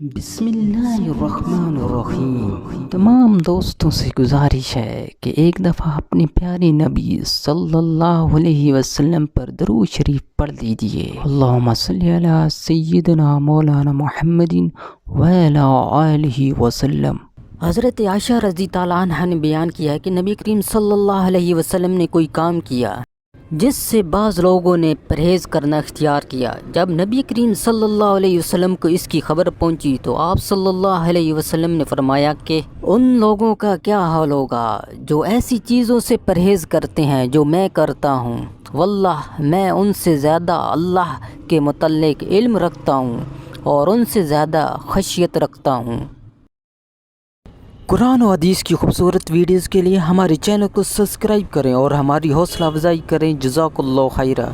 بسم اللہ الرحمن الرحیم۔ تمام دوستوں سے گزارش ہے کہ ایک دفعہ اپنے پیارے نبی صلی اللہ علیہ وسلم پر درود شریف پڑھ لیجئے۔ اللہم صلی علی سیدنا مولانا محمد وعلی آلہ وسلم۔ حضرت عائشہ رضی اللہ عنہا نے بیان کیا ہے کہ نبی کریم صلی اللہ علیہ وسلم نے کوئی کام کیا جس سے بعض لوگوں نے پرہیز کرنا اختیار کیا۔ جب نبی کریم صلی اللہ علیہ وسلم کو اس کی خبر پہنچی تو آپ صلی اللہ علیہ وسلم نے فرمایا کہ ان لوگوں کا کیا حال ہوگا جو ایسی چیزوں سے پرہیز کرتے ہیں جو میں کرتا ہوں۔ واللہ میں ان سے زیادہ اللہ کے متعلق علم رکھتا ہوں اور ان سے زیادہ خشیت رکھتا ہوں۔ قرآن و حدیث کی خوبصورت ویڈیوز کے لیے ہمارے چینل کو سبسکرائب کریں اور ہماری حوصلہ افزائی کریں۔ جزاک اللہ خیرہ۔